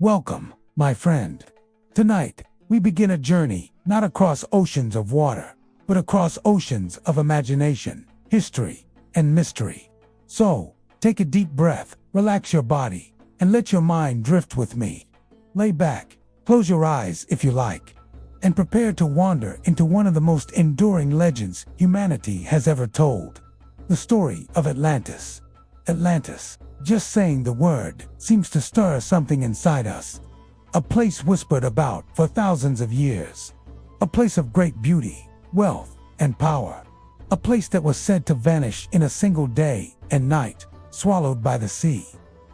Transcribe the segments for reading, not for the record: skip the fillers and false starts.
Welcome, my friend. Tonight, we begin a journey not across oceans of water, but across oceans of imagination, history, and mystery. So, take a deep breath, relax your body, and let your mind drift with me. Lay back, close your eyes if you like, and prepare to wander into one of the most enduring legends humanity has ever told. The story of Atlantis. Atlantis, just saying the word, seems to stir something inside us. A place whispered about for thousands of years. A place of great beauty, wealth, and power. A place that was said to vanish in a single day and night, swallowed by the sea.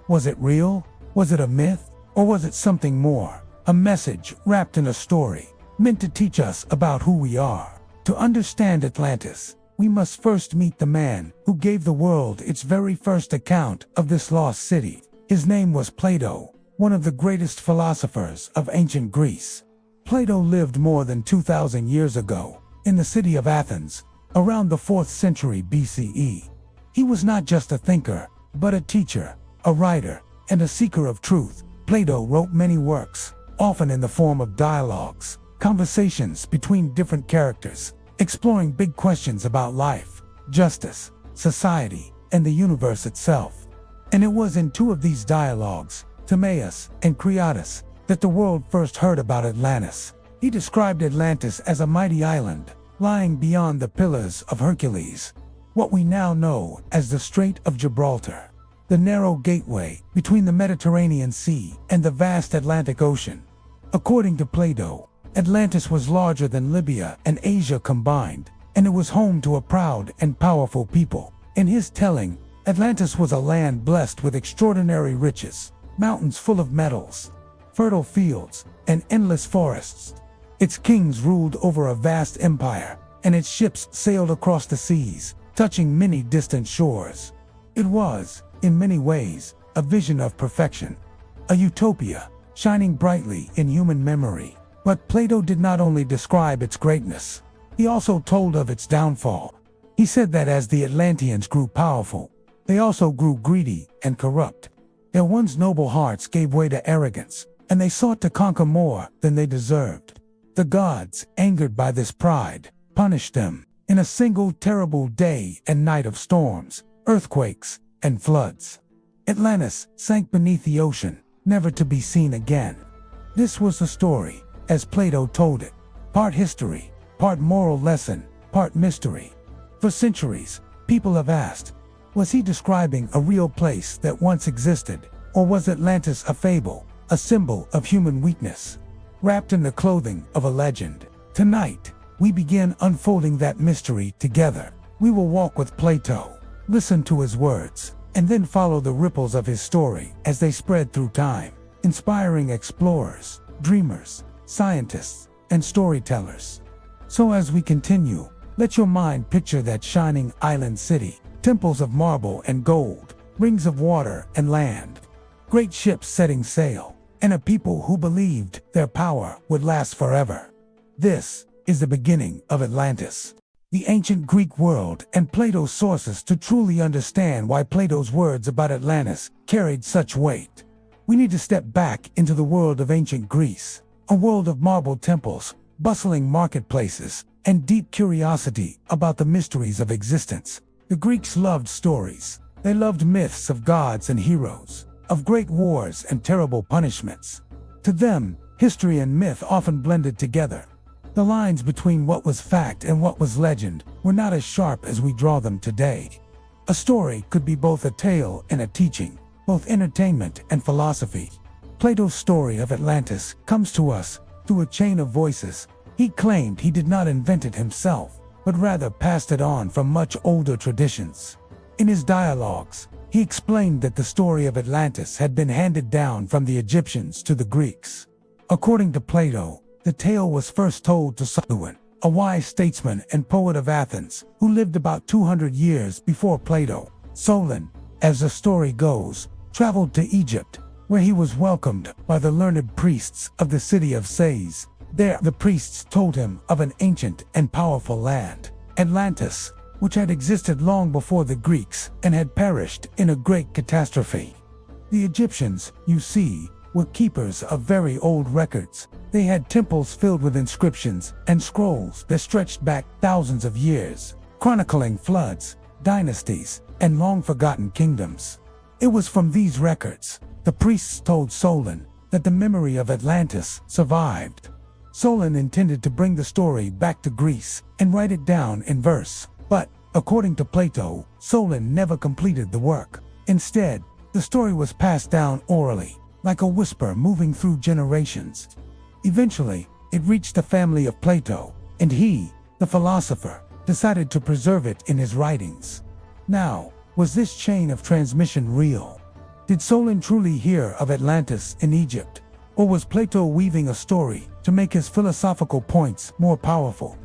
Was it real? Was it a myth? Or was it something more? A message wrapped in a story, meant to teach us about who we are. To understand Atlantis, we must first meet the man who gave the world its very first account of this lost city. His name was Plato, one of the greatest philosophers of ancient Greece. Plato lived more than 2,000 years ago, in the city of Athens, around the 4th century BCE. He was not just a thinker, but a teacher, a writer, and a seeker of truth. Plato wrote many works, often in the form of dialogues, conversations between different characters, exploring big questions about life, justice, society, and the universe itself. And it was in two of these dialogues, Timaeus and Creatus, that the world first heard about Atlantis. He described Atlantis as a mighty island, lying beyond the Pillars of Hercules, what we now know as the Strait of Gibraltar, the narrow gateway between the Mediterranean Sea and the vast Atlantic Ocean. According to Plato, Atlantis was larger than Libya and Asia combined, and it was home to a proud and powerful people. In his telling, Atlantis was a land blessed with extraordinary riches, mountains full of metals, fertile fields, and endless forests. Its kings ruled over a vast empire, and its ships sailed across the seas, touching many distant shores. It was, in many ways, a vision of perfection, a utopia, shining brightly in human memory. But Plato did not only describe its greatness, he also told of its downfall. He said that as the Atlanteans grew powerful, they also grew greedy and corrupt. Their once noble hearts gave way to arrogance, and they sought to conquer more than they deserved. The gods, angered by this pride, punished them in a single terrible day and night of storms, earthquakes, and floods. Atlantis sank beneath the ocean, never to be seen again. This was the story, as Plato told it, part history, part moral lesson, part mystery. For centuries, people have asked, was he describing a real place that once existed, or was Atlantis a fable, a symbol of human weakness, wrapped in the clothing of a legend? Tonight, we begin unfolding that mystery together. We will walk with Plato, listen to his words, and then follow the ripples of his story as they spread through time, inspiring explorers, dreamers, scientists, and storytellers. So as we continue, let your mind picture that shining island city, temples of marble and gold, rings of water and land, great ships setting sail, and a people who believed their power would last forever. This is the beginning of Atlantis, the ancient Greek world, and Plato's sources to truly understand why Plato's words about Atlantis carried such weight. We need to step back into the world of ancient Greece, a world of marble temples, bustling marketplaces, and deep curiosity about the mysteries of existence. The Greeks loved stories. They loved myths of gods and heroes, of great wars and terrible punishments. To them, history and myth often blended together. The lines between what was fact and what was legend were not as sharp as we draw them today. A story could be both a tale and a teaching, both entertainment and philosophy. Plato's story of Atlantis comes to us through a chain of voices. He claimed he did not invent it himself, but rather passed it on from much older traditions. In his dialogues, he explained that the story of Atlantis had been handed down from the Egyptians to the Greeks. According to Plato, the tale was first told to Solon, a wise statesman and poet of Athens, who lived about 200 years before Plato. Solon, as the story goes, traveled to Egypt, where he was welcomed by the learned priests of the city of Sais. There, the priests told him of an ancient and powerful land, Atlantis, which had existed long before the Greeks and had perished in a great catastrophe. The Egyptians, you see, were keepers of very old records. They had temples filled with inscriptions and scrolls that stretched back thousands of years, chronicling floods, dynasties, and long-forgotten kingdoms. It was from these records the priests told Solon that the memory of Atlantis survived. Solon intended to bring the story back to Greece and write it down in verse, but, according to Plato, Solon never completed the work. Instead, the story was passed down orally, like a whisper moving through generations. Eventually, it reached the family of Plato, and he, the philosopher, decided to preserve it in his writings. Now, was this chain of transmission real? Did Solon truly hear of Atlantis in Egypt? Or was Plato weaving a story to make his philosophical points more powerful?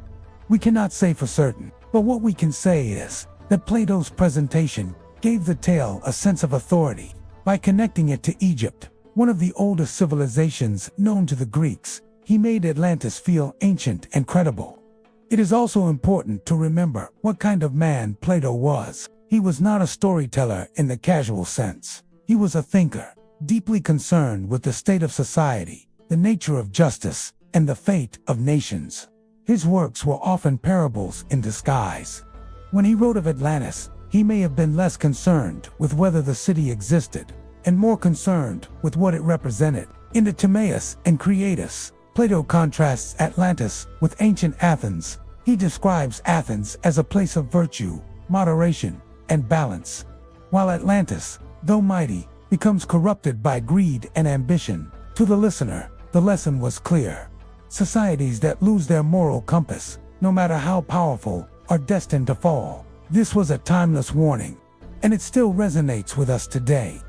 We cannot say for certain, but what we can say is that Plato's presentation gave the tale a sense of authority. By connecting it to Egypt, one of the oldest civilizations known to the Greeks, he made Atlantis feel ancient and credible. It is also important to remember what kind of man Plato was. He was not a storyteller in the casual sense. He was a thinker, deeply concerned with the state of society, the nature of justice, and the fate of nations. His works were often parables in disguise. When he wrote of Atlantis, he may have been less concerned with whether the city existed, and more concerned with what it represented. In the Timaeus and Creatus, Plato contrasts Atlantis with ancient Athens. He describes Athens as a place of virtue, moderation, and balance, while Atlantis, though mighty, becomes corrupted by greed and ambition. To the listener, the lesson was clear. Societies that lose their moral compass, no matter how powerful, are destined to fall. This was a timeless warning, and it still resonates with us today.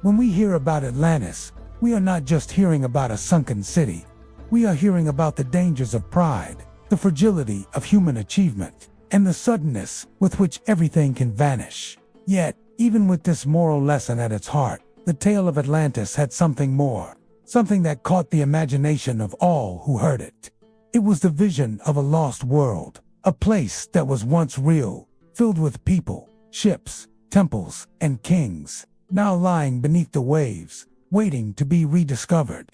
When we hear about Atlantis, we are not just hearing about a sunken city. We are hearing about the dangers of pride, the fragility of human achievement, and the suddenness with which everything can vanish. Yet, even with this moral lesson at its heart, the tale of Atlantis had something more, something that caught the imagination of all who heard it. It was the vision of a lost world, a place that was once real, filled with people, ships, temples, and kings, now lying beneath the waves, waiting to be rediscovered.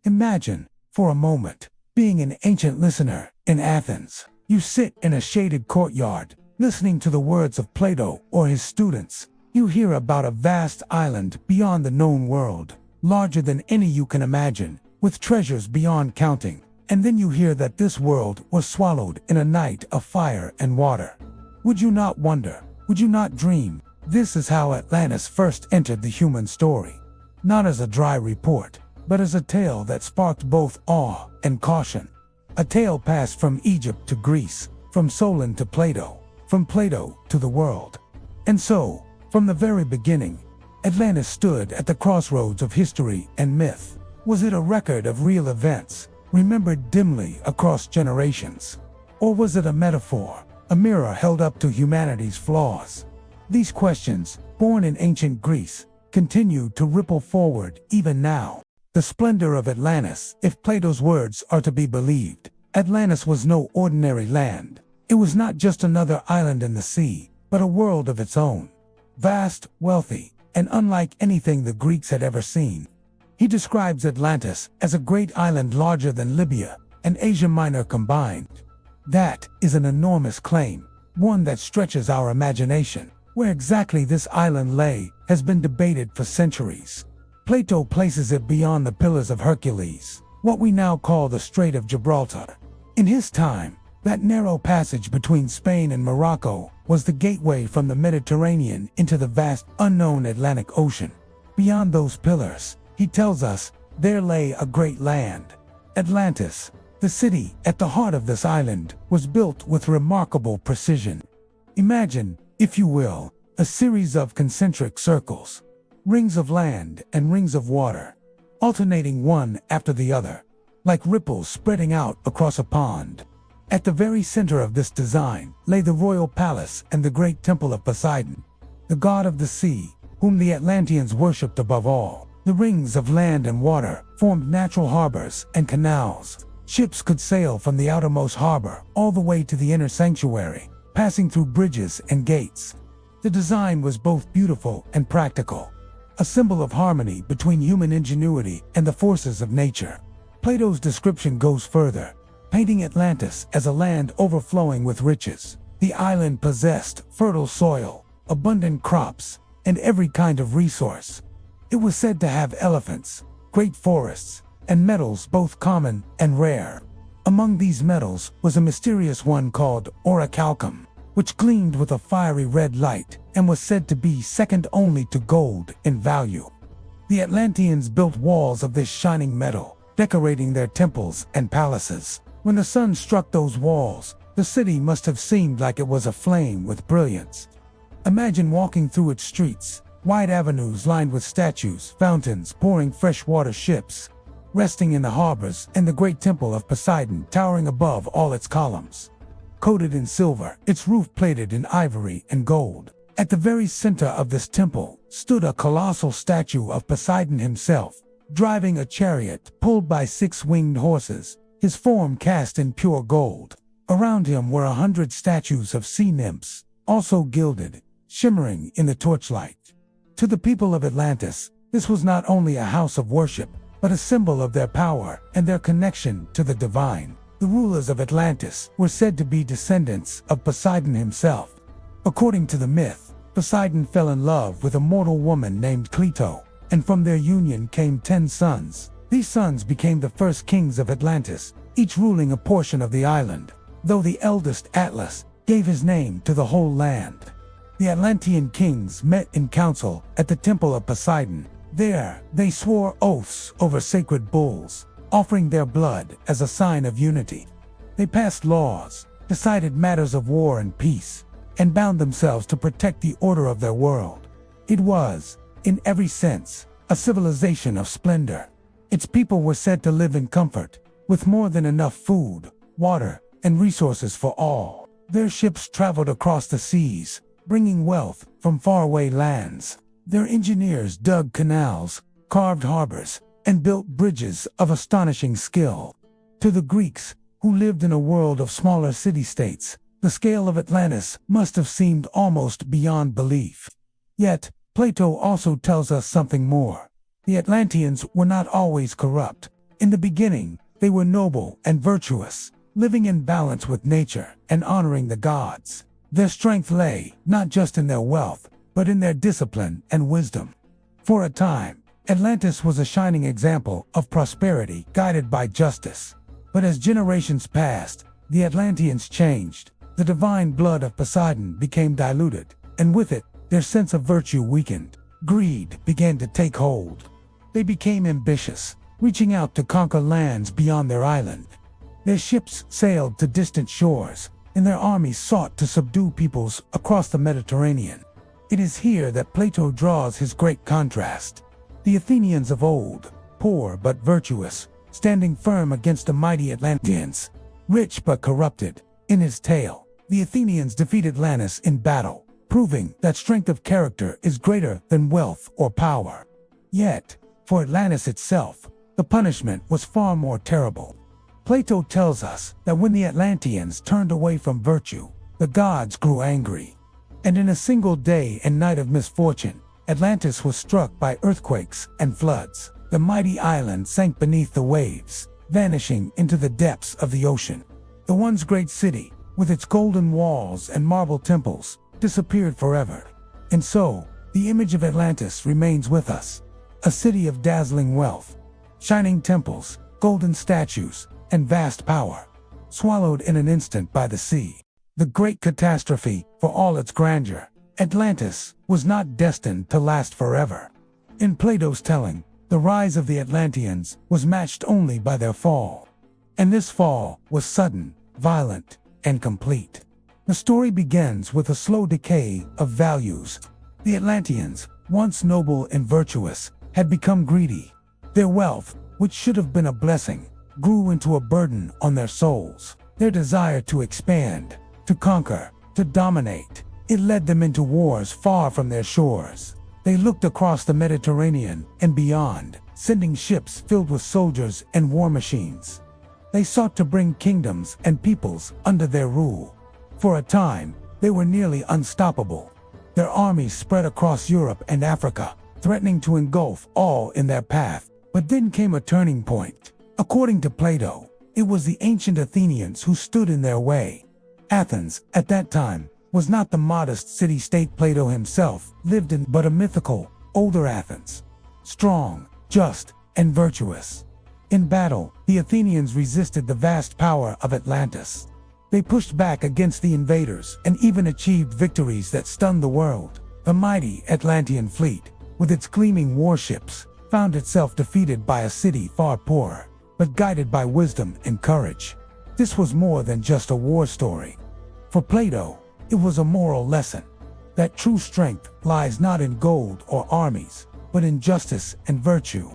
Imagine, for a moment, being an ancient listener in Athens. You sit in a shaded courtyard, listening to the words of Plato or his students. You hear about a vast island beyond the known world, larger than any you can imagine, with treasures beyond counting. And then you hear that this world was swallowed in a night of fire and water. Would you not wonder? Would you not dream? This is how Atlantis first entered the human story. Not as a dry report, but as a tale that sparked both awe and caution. A tale passed from Egypt to Greece, from Solon to Plato, from Plato to the world. And so, from the very beginning, Atlantis stood at the crossroads of history and myth. Was it a record of real events, remembered dimly across generations? Or was it a metaphor, a mirror held up to humanity's flaws? These questions, born in ancient Greece, continue to ripple forward even now. The splendor of Atlantis, if Plato's words are to be believed, Atlantis was no ordinary land. It was not just another island in the sea, but a world of its own. Vast, wealthy, and unlike anything the Greeks had ever seen. He describes Atlantis as a great island larger than Libya and Asia Minor combined. That is an enormous claim, one that stretches our imagination. Where exactly this island lay has been debated for centuries. Plato places it beyond the Pillars of Hercules, what we now call the Strait of Gibraltar. In his time, that narrow passage between Spain and Morocco was the gateway from the Mediterranean into the vast, unknown Atlantic Ocean. Beyond those pillars, he tells us, there lay a great land. Atlantis, the city at the heart of this island, was built with remarkable precision. Imagine, if you will, a series of concentric circles, rings of land and rings of water, alternating one after the other, like ripples spreading out across a pond. At the very center of this design lay the royal palace and the great temple of Poseidon, the god of the sea, whom the Atlanteans worshipped above all. The rings of land and water formed natural harbors and canals. Ships could sail from the outermost harbor all the way to the inner sanctuary, passing through bridges and gates. The design was both beautiful and practical. a symbol of harmony between human ingenuity and the forces of nature. Plato's description goes further, painting Atlantis as a land overflowing with riches. The island possessed fertile soil, abundant crops, and every kind of resource. It was said to have elephants, great forests, and metals both common and rare. Among these metals was a mysterious one called orichalcum, which gleamed with a fiery red light and was said to be second only to gold in value. The Atlanteans built walls of this shining metal, decorating their temples and palaces. When the sun struck those walls, the city must have seemed like it was aflame with brilliance. Imagine walking through its streets, wide avenues lined with statues, fountains pouring fresh water, ships resting in the harbors, and the great temple of Poseidon towering above all its columns. Coated in silver, its roof plated in ivory and gold. At the very center of this temple stood a colossal statue of Poseidon himself, driving a chariot pulled by 6 winged horses, his form cast in pure gold. Around him were 100 statues of sea nymphs, also gilded, shimmering in the torchlight. To the people of Atlantis, this was not only a house of worship, but a symbol of their power and their connection to the divine. The rulers of Atlantis were said to be descendants of Poseidon himself. According to the myth, Poseidon fell in love with a mortal woman named Cleito, and from their union came 10 sons. These sons became the first kings of Atlantis, each ruling a portion of the island, though the eldest, Atlas, gave his name to the whole land. The Atlantean kings met in council at the temple of Poseidon. There, they swore oaths over sacred bulls, offering their blood as a sign of unity. They passed laws, decided matters of war and peace, and bound themselves to protect the order of their world. It was, in every sense, a civilization of splendor. Its people were said to live in comfort, with more than enough food, water, and resources for all. Their ships traveled across the seas, bringing wealth from faraway lands. Their engineers dug canals, carved harbors, and built bridges of astonishing skill. To the Greeks, who lived in a world of smaller city-states, the scale of Atlantis must have seemed almost beyond belief. Yet, Plato also tells us something more. The Atlanteans were not always corrupt. In the beginning, they were noble and virtuous, living in balance with nature and honoring the gods. Their strength lay not just in their wealth, but in their discipline and wisdom. For a time, Atlantis was a shining example of prosperity guided by justice. But as generations passed, the Atlanteans changed. The divine blood of Poseidon became diluted, and with it, their sense of virtue weakened. Greed began to take hold. They became ambitious, reaching out to conquer lands beyond their island. Their ships sailed to distant shores, and their armies sought to subdue peoples across the Mediterranean. It is here that Plato draws his great contrast. The Athenians of old, poor but virtuous, standing firm against the mighty Atlanteans, rich but corrupted. In his tale, the Athenians defeated Atlantis in battle, proving that strength of character is greater than wealth or power. Yet, for Atlantis itself, the punishment was far more terrible. Plato tells us that when the Atlanteans turned away from virtue, the gods grew angry. And in a single day and night of misfortune, Atlantis was struck by earthquakes and floods. The mighty island sank beneath the waves, vanishing into the depths of the ocean. The once great city, with its golden walls and marble temples, disappeared forever. And so, the image of Atlantis remains with us. A city of dazzling wealth, shining temples, golden statues, and vast power, swallowed in an instant by the sea. The great catastrophe, for all its grandeur, Atlantis, was not destined to last forever. In Plato's telling, the rise of the Atlanteans was matched only by their fall. And this fall was sudden, violent, and complete. The story begins with a slow decay of values. The Atlanteans, once noble and virtuous, had become greedy. Their wealth, which should have been a blessing, grew into a burden on their souls. Their desire to expand, to conquer, to dominate, it led them into wars far from their shores. They looked across the Mediterranean and beyond, sending ships filled with soldiers and war machines. They sought to bring kingdoms and peoples under their rule. For a time, they were nearly unstoppable. Their armies spread across Europe and Africa, threatening to engulf all in their path. But then came a turning point. According to Plato, it was the ancient Athenians who stood in their way. Athens, at that time, was not the modest city-state Plato himself lived in, but a mythical, older Athens. Strong, just, and virtuous. In battle, the Athenians resisted the vast power of Atlantis. They pushed back against the invaders and even achieved victories that stunned the world. The mighty Atlantean fleet, with its gleaming warships, found itself defeated by a city far poorer, but guided by wisdom and courage. This was more than just a war story. For Plato, it was a moral lesson that true strength lies not in gold or armies, but in justice and virtue.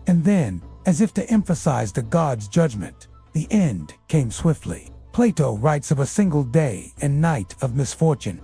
And then, as if to emphasize the god's judgment, the end came swiftly. Plato writes of a single day and night of misfortune.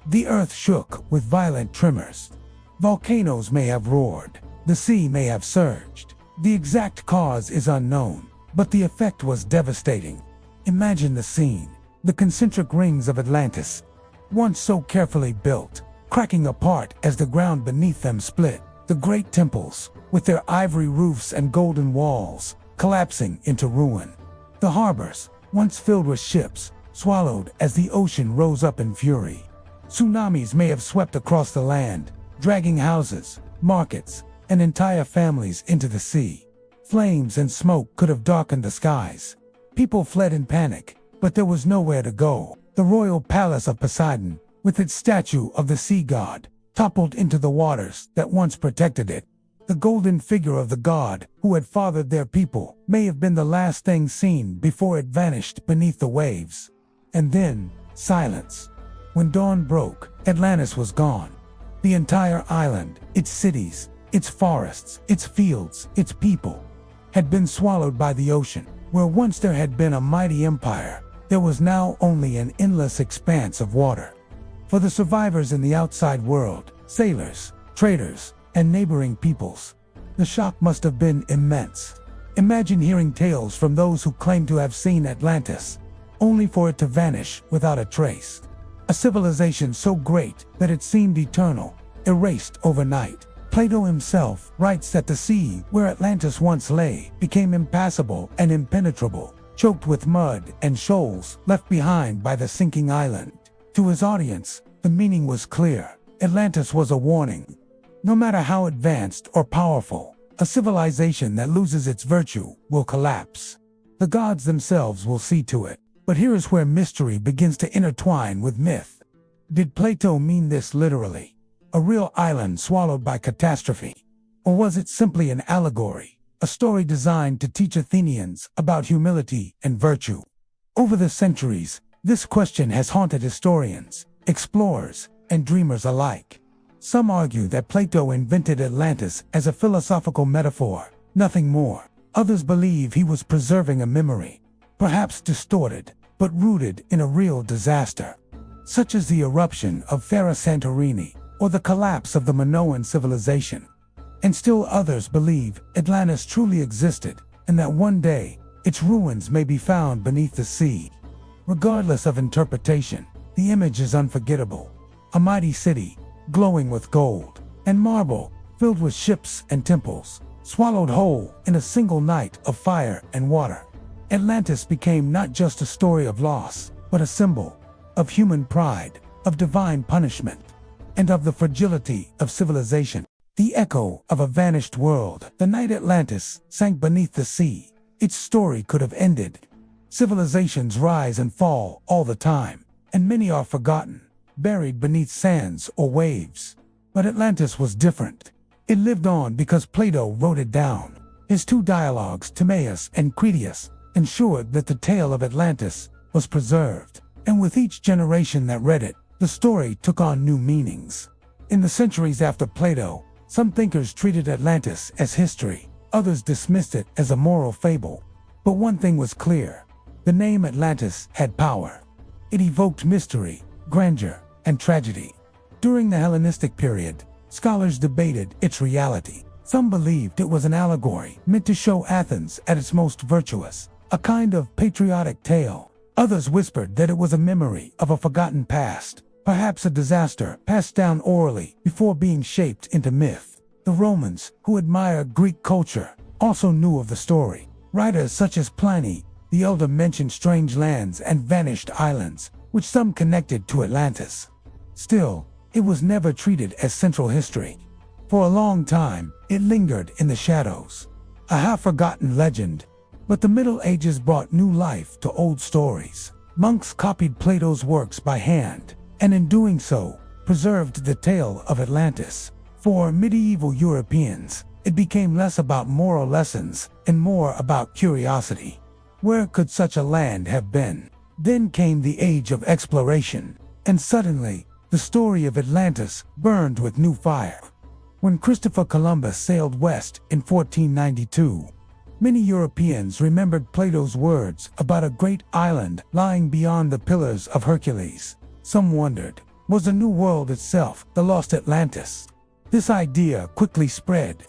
The earth shook with violent tremors. Volcanoes may have roared, the sea may have surged. The exact cause is unknown, but the effect was devastating. Imagine the scene, the concentric rings of Atlantis, once so carefully built, cracking apart as the ground beneath them split. The great temples, with their ivory roofs and golden walls, collapsing into ruin. The harbors, once filled with ships, swallowed as the ocean rose up in fury. Tsunamis may have swept across the land, dragging houses, markets, and entire families into the sea. Flames and smoke could have darkened the skies. People fled in panic, but there was nowhere to go. The royal palace of Poseidon, with its statue of the sea god, toppled into the waters that once protected it. The golden figure of the god who had fathered their people may have been the last thing seen before it vanished beneath the waves. And then, silence. When dawn broke, Atlantis was gone. The entire island, its cities, its forests, its fields, its people, had been swallowed by the ocean. Where once there had been a mighty empire, there was now only an endless expanse of water. For the survivors in the outside world, sailors, traders, and neighboring peoples, the shock must have been immense. Imagine hearing tales from those who claimed to have seen Atlantis, only for it to vanish without a trace. A civilization so great that it seemed eternal, erased overnight. Plato himself writes that the sea where Atlantis once lay became impassable and impenetrable, choked with mud and shoals left behind by the sinking island. To his audience, the meaning was clear. Atlantis was a warning. No matter how advanced or powerful, a civilization that loses its virtue will collapse. The gods themselves will see to it. But here is where mystery begins to intertwine with myth. Did Plato mean this literally? A real island swallowed by catastrophe? Or was it simply an allegory, a story designed to teach Athenians about humility and virtue? Over the centuries, this question has haunted historians, explorers, and dreamers alike. Some argue that Plato invented Atlantis as a philosophical metaphor, nothing more. Others believe he was preserving a memory, perhaps distorted, but rooted in a real disaster, such as the eruption of Pharos Santorini or the collapse of the Minoan civilization. And still others believe Atlantis truly existed and that one day its ruins may be found beneath the sea. Regardless of interpretation, the image is unforgettable. A mighty city, glowing with gold and marble, filled with ships and temples, swallowed whole in a single night of fire and water. Atlantis became not just a story of loss, but a symbol of human pride, of divine punishment, and of the fragility of civilization. The echo of a vanished world. The night Atlantis sank beneath the sea, its story could have ended. Civilizations rise and fall all the time, and many are forgotten, buried beneath sands or waves. But Atlantis was different. It lived on because Plato wrote it down. His two dialogues, Timaeus and Critias, ensured that the tale of Atlantis was preserved. And with each generation that read it, the story took on new meanings. In the centuries after Plato, some thinkers treated Atlantis as history, others dismissed it as a moral fable. But one thing was clear: the name Atlantis had power. It evoked mystery, grandeur, and tragedy. During the Hellenistic period, scholars debated its reality. Some believed it was an allegory meant to show Athens at its most virtuous, a kind of patriotic tale. Others whispered that it was a memory of a forgotten past, perhaps a disaster passed down orally before being shaped into myth. The Romans, who admired Greek culture, also knew of the story. Writers such as Pliny the Elder mentioned strange lands and vanished islands, which some connected to Atlantis. Still, it was never treated as central history. For a long time, it lingered in the shadows, a half-forgotten legend. But the Middle Ages brought new life to old stories. Monks copied Plato's works by hand, and in doing so, preserved the tale of Atlantis. For medieval Europeans, it became less about moral lessons and more about curiosity. Where could such a land have been? Then came the age of exploration, and suddenly, the story of Atlantis burned with new fire. When Christopher Columbus sailed west in 1492, many Europeans remembered Plato's words about a great island lying beyond the Pillars of Hercules. Some wondered, was the New World itself the lost Atlantis? This idea quickly spread.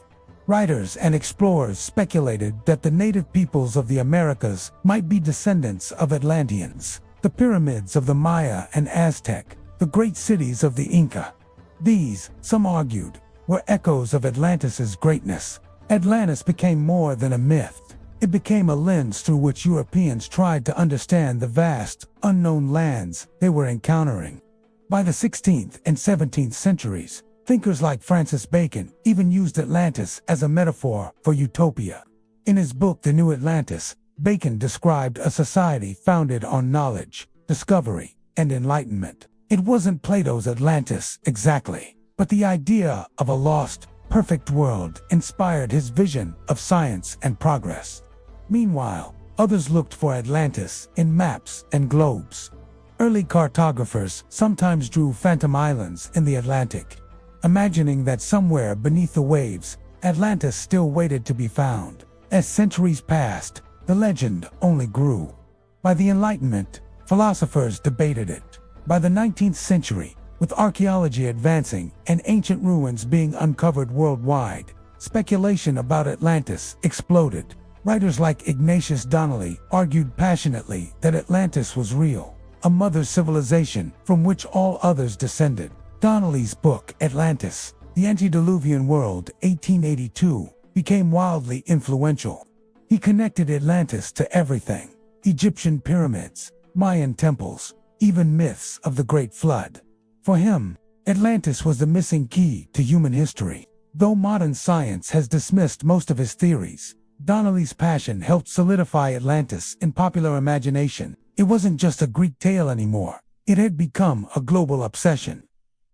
Writers and explorers speculated that the native peoples of the Americas might be descendants of Atlanteans, the pyramids of the Maya and Aztec, the great cities of the Inca. These, some argued, were echoes of Atlantis's greatness. Atlantis became more than a myth. It became a lens through which Europeans tried to understand the vast, unknown lands they were encountering. By the 16th and 17th centuries, thinkers like Francis Bacon even used Atlantis as a metaphor for utopia. In his book The New Atlantis, Bacon described a society founded on knowledge, discovery, and enlightenment. It wasn't Plato's Atlantis exactly, but the idea of a lost, perfect world inspired his vision of science and progress. Meanwhile, others looked for Atlantis in maps and globes. Early cartographers sometimes drew phantom islands in the Atlantic, imagining that somewhere beneath the waves, Atlantis still waited to be found. As centuries passed, the legend only grew. By the Enlightenment, philosophers debated it. By the 19th century, with archaeology advancing and ancient ruins being uncovered worldwide, speculation about Atlantis exploded. Writers like Ignatius Donnelly argued passionately that Atlantis was real, a mother civilization from which all others descended. Donnelly's book, Atlantis, The Antediluvian World, 1882, became wildly influential. He connected Atlantis to everything: Egyptian pyramids, Mayan temples, even myths of the Great Flood. For him, Atlantis was the missing key to human history. Though modern science has dismissed most of his theories, Donnelly's passion helped solidify Atlantis in popular imagination. It wasn't just a Greek tale anymore. It had become a global obsession.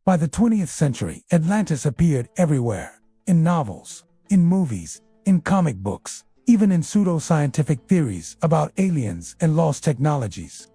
By the 20th century, Atlantis appeared everywhere, in novels, in movies, in comic books, even in pseudo-scientific theories about aliens and lost technologies.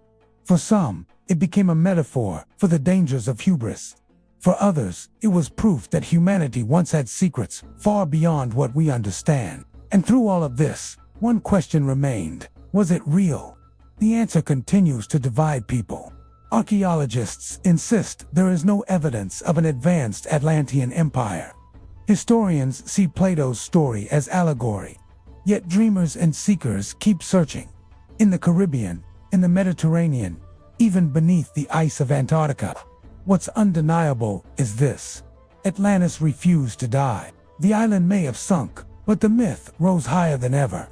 For some, it became a metaphor for the dangers of hubris. For others, it was proof that humanity once had secrets far beyond what we understand. And through all of this, one question remained: was it real? The answer continues to divide people. Archaeologists insist there is no evidence of an advanced Atlantean empire. Historians see Plato's story as allegory. Yet dreamers and seekers keep searching. In the Caribbean, in the Mediterranean, even beneath the ice of Antarctica. What's undeniable is this: Atlantis refused to die. The island may have sunk, but the myth rose higher than ever.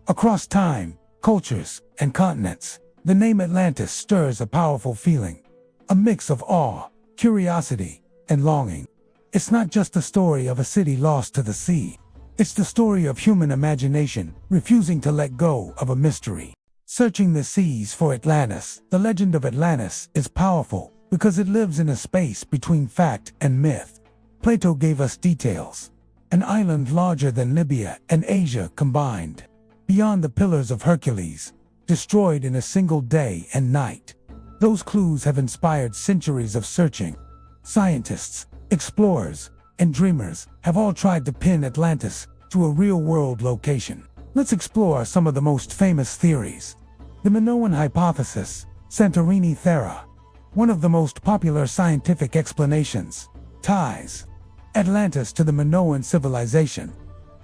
Across time, cultures, and continents, the name Atlantis stirs a powerful feeling, a mix of awe, curiosity, and longing. It's not just the story of a city lost to the sea. It's the story of human imagination refusing to let go of a mystery. Searching the seas for Atlantis, the legend of Atlantis is powerful because it lives in a space between fact and myth. Plato gave us details: an island larger than Libya and Asia combined, beyond the Pillars of Hercules, destroyed in a single day and night. Those clues have inspired centuries of searching. Scientists, explorers, and dreamers have all tried to pin Atlantis to a real-world location. Let's explore some of the most famous theories. The Minoan hypothesis, Santorini Thera. One of the most popular scientific explanations ties Atlantis to the Minoan civilization.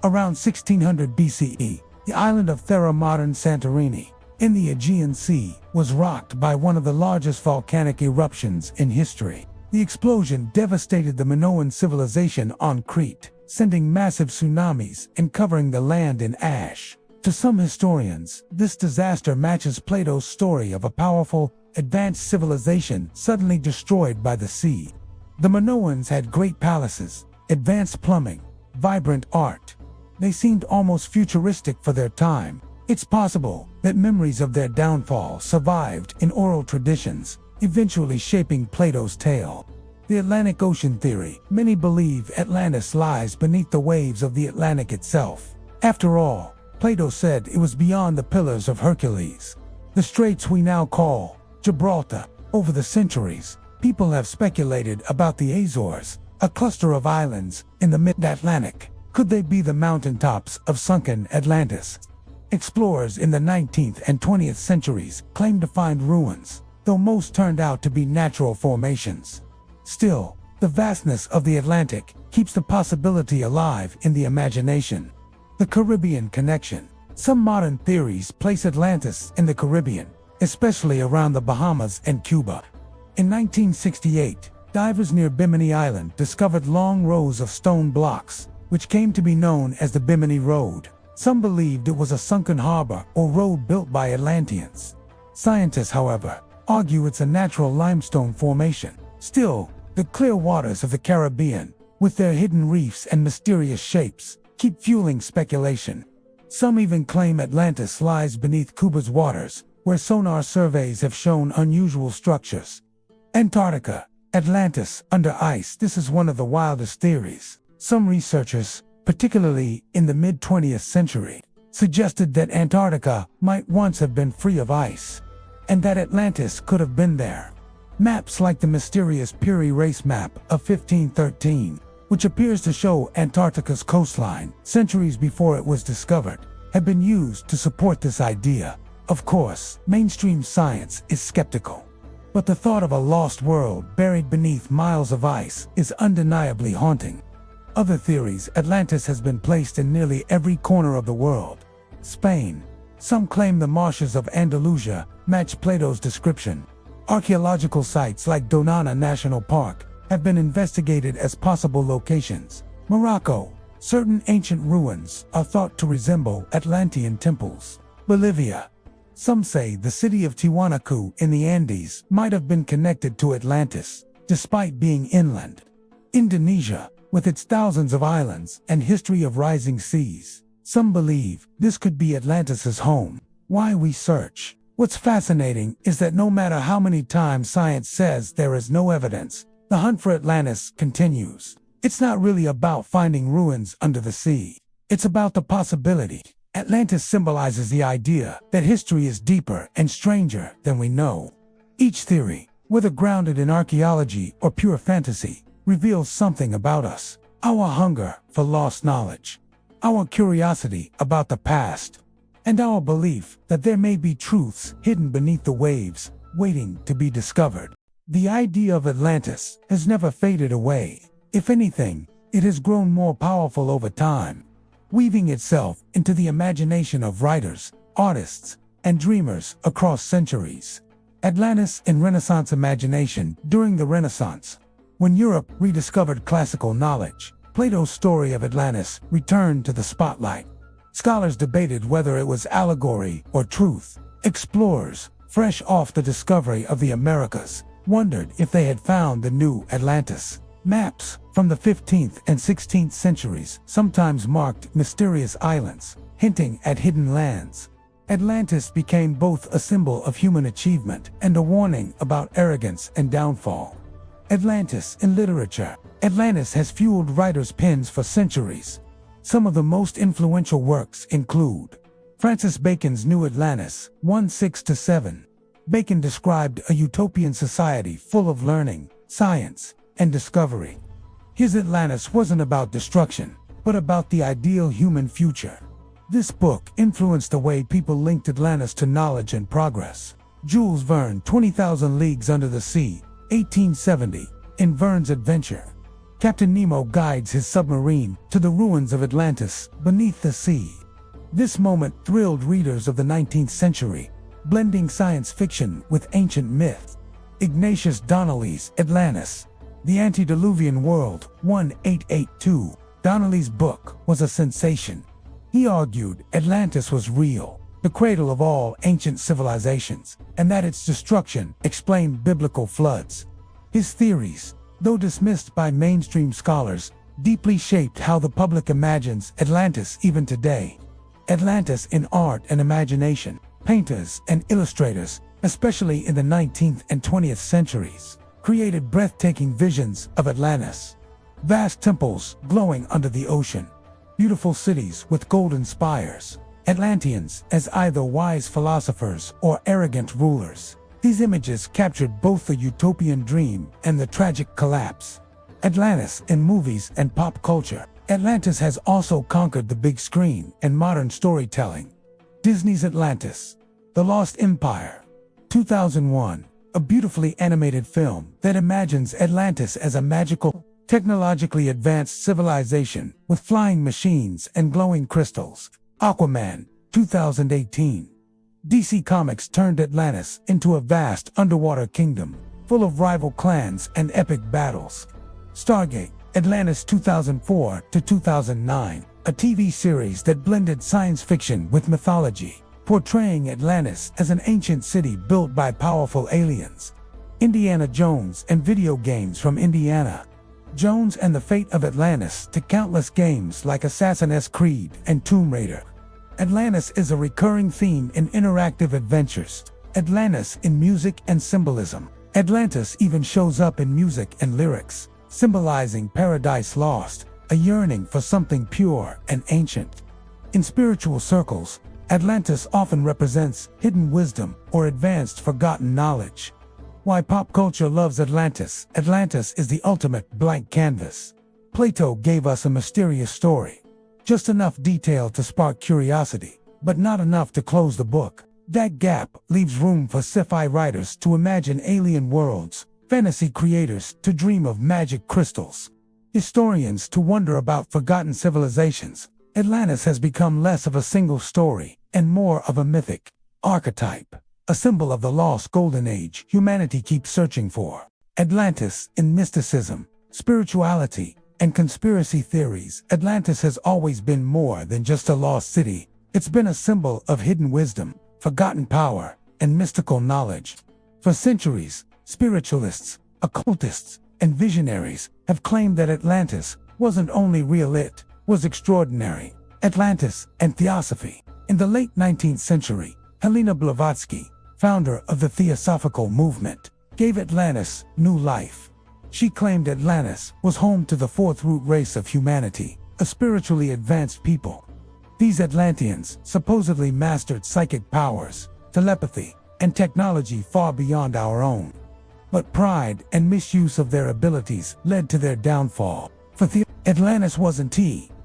Around 1600 BCE, the island of Thera, modern Santorini, in the Aegean Sea, was rocked by one of the largest volcanic eruptions in history. The explosion devastated the Minoan civilization on Crete, sending massive tsunamis and covering the land in ash. To some historians, this disaster matches Plato's story of a powerful, advanced civilization suddenly destroyed by the sea. The Minoans had great palaces, advanced plumbing, vibrant art. They seemed almost futuristic for their time. It's possible that memories of their downfall survived in oral traditions, eventually shaping Plato's tale. The Atlantic Ocean theory. Many believe Atlantis lies beneath the waves of the Atlantic itself. After all, Plato said it was beyond the Pillars of Hercules, the straits we now call Gibraltar. Over the centuries, people have speculated about the Azores, a cluster of islands in the mid-Atlantic. Could they be the mountaintops of sunken Atlantis? Explorers in the 19th and 20th centuries claimed to find ruins, though most turned out to be natural formations. Still, the vastness of the Atlantic keeps the possibility alive in the imagination. The Caribbean connection. Some modern theories place Atlantis in the Caribbean, especially around the Bahamas and Cuba. In 1968, divers near Bimini Island discovered long rows of stone blocks, which came to be known as the Bimini Road. Some believed it was a sunken harbor or road built by Atlanteans. Scientists, however, argue it's a natural limestone formation. Still, the clear waters of the Caribbean, with their hidden reefs and mysterious shapes, keep fueling speculation. Some even claim Atlantis lies beneath Cuba's waters, where sonar surveys have shown unusual structures. Antarctica, Atlantis under ice. This is one of the wildest theories. Some researchers, particularly in the mid-20th century, suggested that Antarctica might once have been free of ice, and that Atlantis could have been there. Maps like the mysterious Piri Reis map of 1513, which appears to show Antarctica's coastline centuries before it was discovered, have been used to support this idea. Of course, mainstream science is skeptical, but the thought of a lost world buried beneath miles of ice is undeniably haunting. Other theories. Atlantis has been placed in nearly every corner of the world. Spain. Some claim the marshes of Andalusia match Plato's description. Archaeological sites like Donana National Park have been investigated as possible locations. Morocco. Certain ancient ruins are thought to resemble Atlantean temples. Bolivia. Some say the city of Tiwanaku in the Andes might have been connected to Atlantis, despite being inland. Indonesia, with its thousands of islands and history of rising seas. Some believe this could be Atlantis's home. Why we search? What's fascinating is that no matter how many times science says there is no evidence, the hunt for Atlantis continues. It's not really about finding ruins under the sea. It's about the possibility. Atlantis symbolizes the idea that history is deeper and stranger than we know. Each theory, whether grounded in archaeology or pure fantasy, reveals something about us. Our hunger for lost knowledge, our curiosity about the past, and our belief that there may be truths hidden beneath the waves, waiting to be discovered. The idea of Atlantis has never faded away. If anything, it has grown more powerful over time, weaving itself into the imagination of writers, artists, and dreamers across centuries. Atlantis in Renaissance imagination. During the Renaissance, when Europe rediscovered classical knowledge, Plato's story of Atlantis returned to the spotlight. Scholars debated whether it was allegory or truth. Explorers, fresh off the discovery of the Americas, wondered if they had found the new Atlantis. Maps from the 15th and 16th centuries sometimes marked mysterious islands, hinting at hidden lands. Atlantis became both a symbol of human achievement and a warning about arrogance and downfall. Atlantis in literature. Atlantis has fueled writers' pens for centuries. Some of the most influential works include Francis Bacon's New Atlantis, 16-7. Bacon described a utopian society full of learning, science, and discovery. His Atlantis wasn't about destruction, but about the ideal human future. This book influenced the way people linked Atlantis to knowledge and progress. Jules Verne, 20,000 Leagues Under the Sea, 1870. In Verne's adventure, Captain Nemo guides his submarine to the ruins of Atlantis beneath the sea. This moment thrilled readers of the 19th century, blending science fiction with ancient myth. Ignatius Donnelly's Atlantis, The Antediluvian World, 1882. Donnelly's book was a sensation. He argued Atlantis was real, the cradle of all ancient civilizations, and that its destruction explained biblical floods. His theories, though dismissed by mainstream scholars, deeply shaped how the public imagines Atlantis even today. Atlantis in art and imagination, painters and illustrators, especially in the 19th and 20th centuries, created breathtaking visions of Atlantis. Vast temples glowing under the ocean, beautiful cities with golden spires, Atlanteans as either wise philosophers or arrogant rulers. These images captured both the utopian dream and the tragic collapse. Atlantis in movies and pop culture. Atlantis has also conquered the big screen and modern storytelling. Disney's Atlantis, The Lost Empire, 2001, a beautifully animated film that imagines Atlantis as a magical, technologically advanced civilization with flying machines and glowing crystals. Aquaman, 2018. DC Comics turned Atlantis into a vast underwater kingdom, full of rival clans and epic battles. Stargate, Atlantis 2004 to 2009, a TV series that blended science fiction with mythology, portraying Atlantis as an ancient city built by powerful aliens. Indiana Jones and video games from Indiana Jones and the Fate of Atlantis to countless games like Assassin's Creed and Tomb Raider. Atlantis is a recurring theme in interactive adventures. Atlantis in music and symbolism. Atlantis even shows up in music and lyrics, symbolizing paradise lost, a yearning for something pure and ancient. In spiritual circles, Atlantis often represents hidden wisdom or advanced forgotten knowledge. Why pop culture loves Atlantis? Atlantis is the ultimate blank canvas. Plato gave us a mysterious story. Just enough detail to spark curiosity, but not enough to close the book. That gap leaves room for sci-fi writers to imagine alien worlds, fantasy creators to dream of magic crystals, historians to wonder about forgotten civilizations. Atlantis has become less of a single story and more of a mythic archetype, a symbol of the lost golden age humanity keeps searching for. Atlantis in mysticism, spirituality, and conspiracy theories. Atlantis has always been more than just a lost city. It's been a symbol of hidden wisdom, forgotten power, and mystical knowledge. For centuries, spiritualists, occultists, and visionaries have claimed that Atlantis wasn't only real, it was extraordinary. Atlantis and Theosophy. In the late 19th century, Helena Blavatsky, founder of the Theosophical movement, gave Atlantis new life. She claimed Atlantis was home to the fourth root race of humanity, a spiritually advanced people. These Atlanteans supposedly mastered psychic powers, telepathy, and technology far beyond our own. But pride and misuse of their abilities led to their downfall. For Atlantis wasn't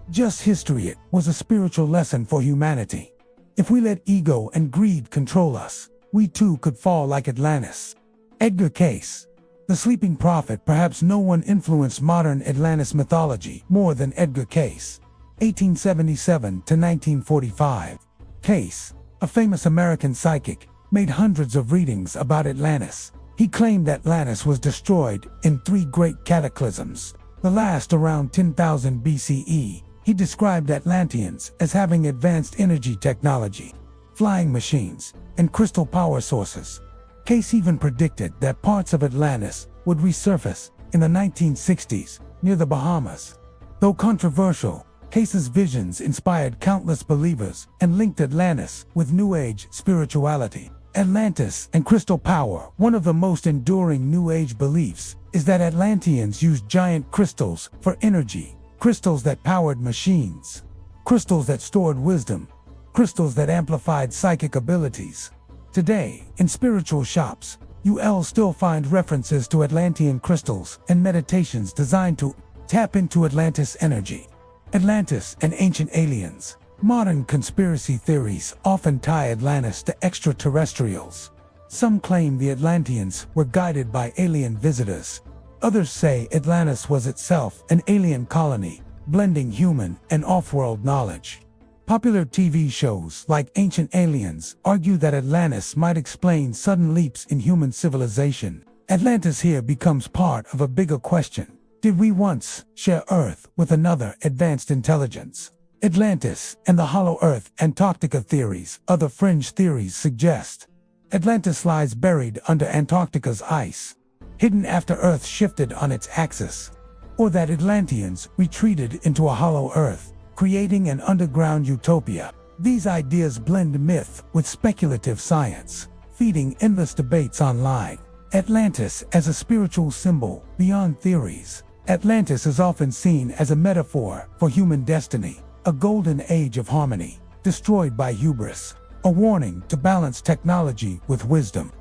just history, it was a spiritual lesson for humanity. If we let ego and greed control us, we too could fall like Atlantis. Edgar Cayce, the sleeping prophet. Perhaps no one influenced modern Atlantis mythology more than Edgar Cayce. 1877 to 1945. Cayce, a famous American psychic, made hundreds of readings about Atlantis. He claimed Atlantis was destroyed in 3 great cataclysms, the last around 10,000 BCE. He described Atlanteans as having advanced energy technology, flying machines, and crystal power sources. Cayce even predicted that parts of Atlantis would resurface in the 1960s near the Bahamas. Though controversial, Cayce's visions inspired countless believers and linked Atlantis with New Age spirituality. Atlantis and crystal power. One of the most enduring New Age beliefs is that Atlanteans used giant crystals for energy, crystals that powered machines, crystals that stored wisdom, crystals that amplified psychic abilities. Today, in spiritual shops, you'll still find references to Atlantean crystals and meditations designed to tap into Atlantis energy. Atlantis and ancient aliens. Modern conspiracy theories often tie Atlantis to extraterrestrials. Some claim the Atlanteans were guided by alien visitors. Others say Atlantis was itself an alien colony, blending human and off-world knowledge. Popular TV shows like Ancient Aliens argue that Atlantis might explain sudden leaps in human civilization. Atlantis here becomes part of a bigger question. Did we once share Earth with another advanced intelligence? Atlantis and the Hollow Earth Antarctica theories, other fringe theories suggest. Atlantis lies buried under Antarctica's ice, hidden after Earth shifted on its axis. Or that Atlanteans retreated into a hollow Earth, creating an underground utopia. These ideas blend myth with speculative science, feeding endless debates online. Atlantis as a spiritual symbol beyond theories. Atlantis is often seen as a metaphor for human destiny, a golden age of harmony, destroyed by hubris, a warning to balance technology with wisdom,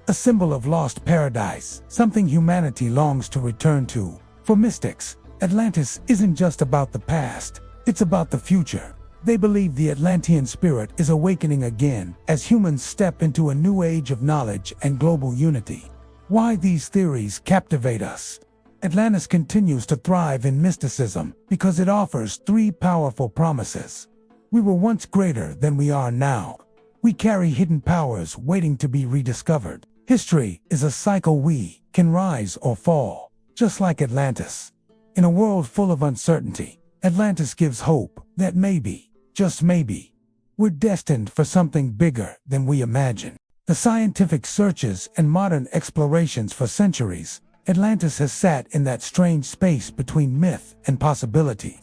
a symbol of lost paradise, something humanity longs to return to. For mystics, Atlantis isn't just about the past, it's about the future. They believe the Atlantean spirit is awakening again as humans step into a new age of knowledge and global unity. Why these theories captivate us? Atlantis continues to thrive in mysticism because it offers three powerful promises. We were once greater than we are now. We carry hidden powers waiting to be rediscovered. History is a cycle. We can rise or fall, just like Atlantis. In a world full of uncertainty, Atlantis gives hope that maybe, just maybe, we're destined for something bigger than we imagine. The scientific searches and modern explorations for centuries, Atlantis has sat in that strange space between myth and possibility.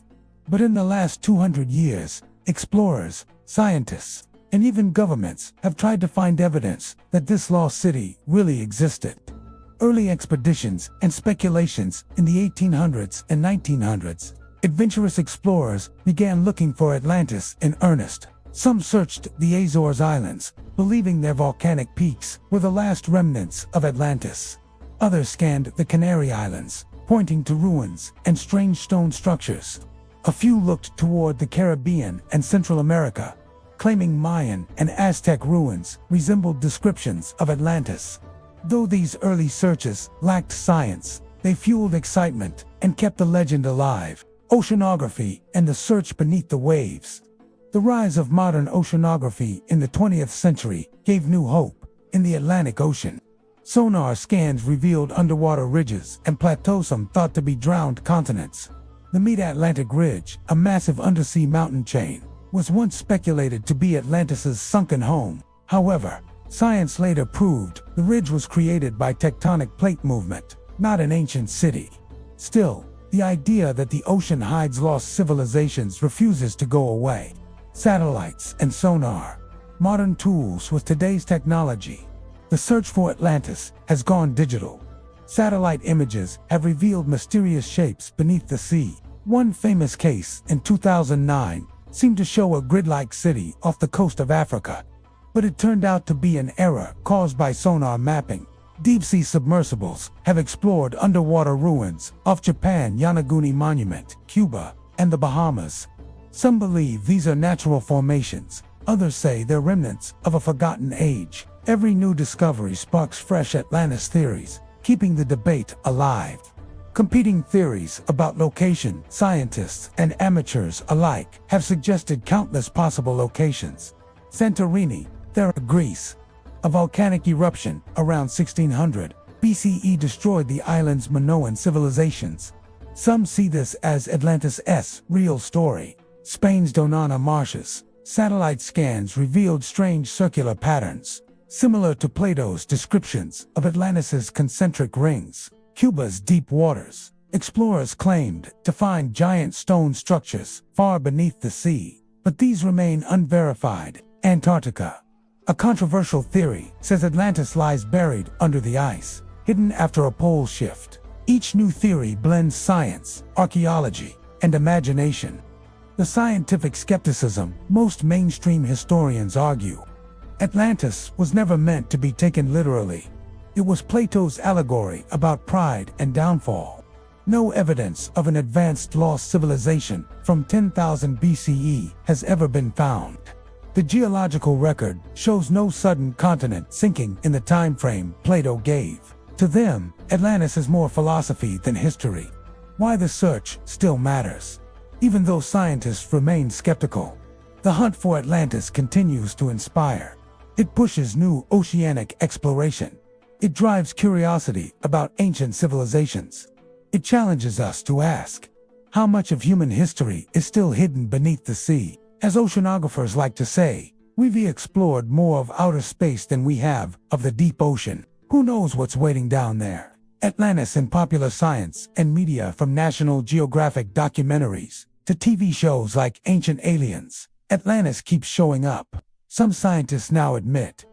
But in the last 200 years, explorers, scientists, and even governments have tried to find evidence that this lost city really existed. Early expeditions and speculations in the 1800s and 1900s, adventurous explorers began looking for Atlantis in earnest. Some searched the Azores Islands, believing their volcanic peaks were the last remnants of Atlantis. Others scanned the Canary Islands, pointing to ruins and strange stone structures. A few looked toward the Caribbean and Central America, claiming Mayan and Aztec ruins resembled descriptions of Atlantis. Though these early searches lacked science, they fueled excitement and kept the legend alive. Oceanography and the search beneath the waves. The rise of modern oceanography in the 20th century gave new hope in the Atlantic Ocean. Sonar scans revealed underwater ridges and plateaus, some thought to be drowned continents. The Mid-Atlantic Ridge, a massive undersea mountain chain, was once speculated to be Atlantis's sunken home. However, science later proved the ridge was created by tectonic plate movement, not an ancient city. Still, the idea that the ocean hides lost civilizations refuses to go away. Satellites and sonar, modern tools with today's technology. The search for Atlantis has gone digital. Satellite images have revealed mysterious shapes beneath the sea. One famous case in 2009 seemed to show a grid-like city off the coast of Africa, but it turned out to be an error caused by sonar mapping. Deep-sea submersibles have explored underwater ruins off Japan Yonaguni Monument, Cuba, and the Bahamas. Some believe these are natural formations, others say they're remnants of a forgotten age. Every new discovery sparks fresh Atlantis theories, keeping the debate alive. Competing theories about location, scientists and amateurs alike have suggested countless possible locations. Santorini, Greece. A volcanic eruption around 1600 BCE destroyed the island's Minoan civilizations. Some see this as Atlantis' real story. Spain's Donana marshes. Satellite scans revealed strange circular patterns, similar to Plato's descriptions of Atlantis' concentric rings. Cuba's deep waters. Explorers claimed to find giant stone structures far beneath the sea, but these remain unverified. Antarctica. A controversial theory says Atlantis lies buried under the ice, hidden after a pole shift. Each new theory blends science, archaeology, and imagination. The scientific skepticism most mainstream historians argue. Atlantis was never meant to be taken literally. It was Plato's allegory about pride and downfall. No evidence of an advanced lost civilization from 10,000 BCE has ever been found. The geological record shows no sudden continent sinking in the time frame Plato gave. To them, Atlantis is more philosophy than history. Why the search still matters. Even though scientists remain skeptical, the hunt for Atlantis continues to inspire. It pushes new oceanic exploration. It drives curiosity about ancient civilizations. It challenges us to ask, how much of human history is still hidden beneath the sea? As oceanographers like to say, we've explored more of outer space than we have of the deep ocean. Who knows what's waiting down there? Atlantis in popular science and media, from National Geographic documentaries to TV shows like Ancient Aliens, Atlantis keeps showing up. Some scientists now admit,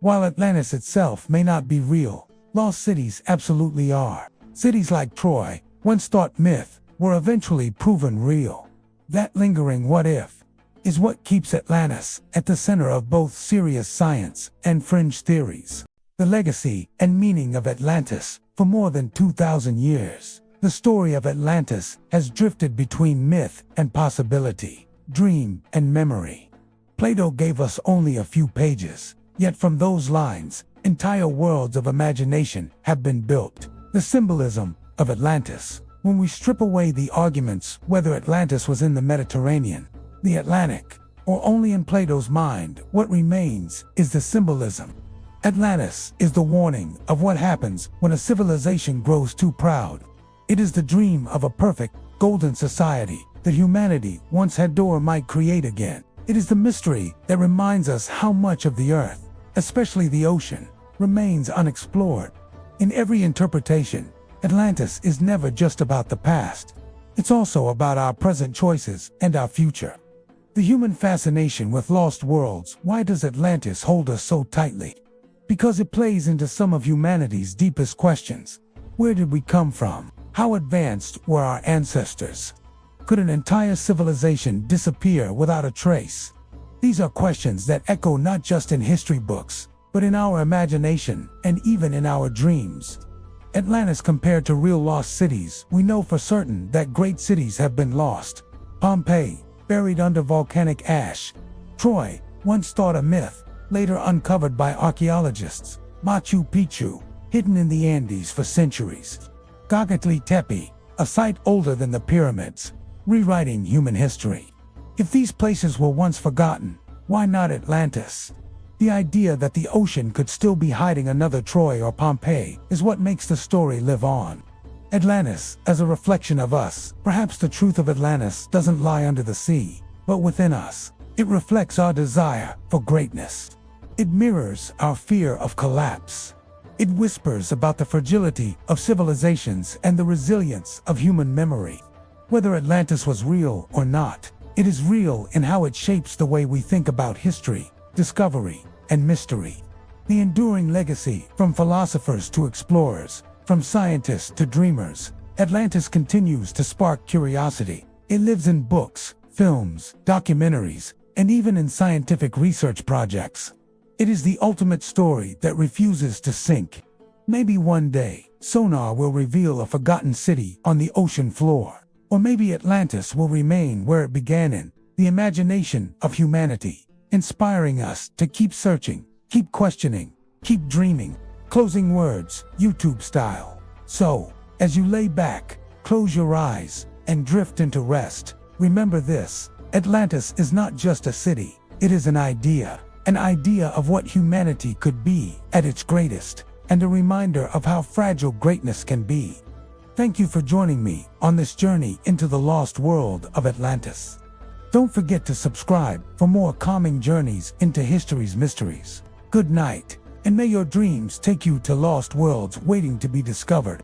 while Atlantis itself may not be real, lost cities absolutely are. Cities like Troy, once thought myth, were eventually proven real. That lingering what if is what keeps Atlantis at the center of both serious science and fringe theories. The legacy and meaning of Atlantis. For more than 2,000 years, the story of Atlantis has drifted between myth and possibility, dream and memory. Plato gave us only a few pages, yet from those lines, entire worlds of imagination have been built. The symbolism of Atlantis. When we strip away the arguments whether Atlantis was in the Mediterranean, the Atlantic, or only in Plato's mind, what remains is the symbolism. Atlantis is the warning of what happens when a civilization grows too proud. It is the dream of a perfect, golden society that humanity once had or might create again. It is the mystery that reminds us how much of the earth, especially the ocean, remains unexplored. In every interpretation, Atlantis is never just about the past. It's also about our present choices and our future. The human fascination with lost worlds. Why does Atlantis hold us so tightly? Because it plays into some of humanity's deepest questions. Where did we come from? How advanced were our ancestors? Could an entire civilization disappear without a trace? These are questions that echo not just in history books, but in our imagination and even in our dreams. Atlantis compared to real lost cities. We know for certain that great cities have been lost. Pompeii, buried under volcanic ash. Troy, once thought a myth, later uncovered by archaeologists. Machu Picchu, hidden in the Andes for centuries. Göbekli Tepe, a site older than the pyramids, rewriting human history. If these places were once forgotten, why not Atlantis? The idea that the ocean could still be hiding another Troy or Pompeii is what makes the story live on. Atlantis, as a reflection of us. Perhaps the truth of Atlantis doesn't lie under the sea, but within us. It reflects our desire for greatness. It mirrors our fear of collapse. It whispers about the fragility of civilizations and the resilience of human memory. Whether Atlantis was real or not, it is real in how it shapes the way we think about history, discovery, and mystery. The enduring legacy, from philosophers to explorers, from scientists to dreamers, Atlantis continues to spark curiosity. It lives in books, films, documentaries, and even in scientific research projects. It is the ultimate story that refuses to sink. Maybe one day, sonar will reveal a forgotten city on the ocean floor. Or maybe Atlantis will remain where it began, in the imagination of humanity, inspiring us to keep searching, keep questioning, keep dreaming. Closing words, YouTube style. So, as you lay back, close your eyes, and drift into rest, remember this: Atlantis is not just a city, it is an idea of what humanity could be at its greatest, and a reminder of how fragile greatness can be. Thank you for joining me on this journey into the lost world of Atlantis. Don't forget to subscribe for more calming journeys into history's mysteries. Good night, and may your dreams take you to lost worlds waiting to be discovered.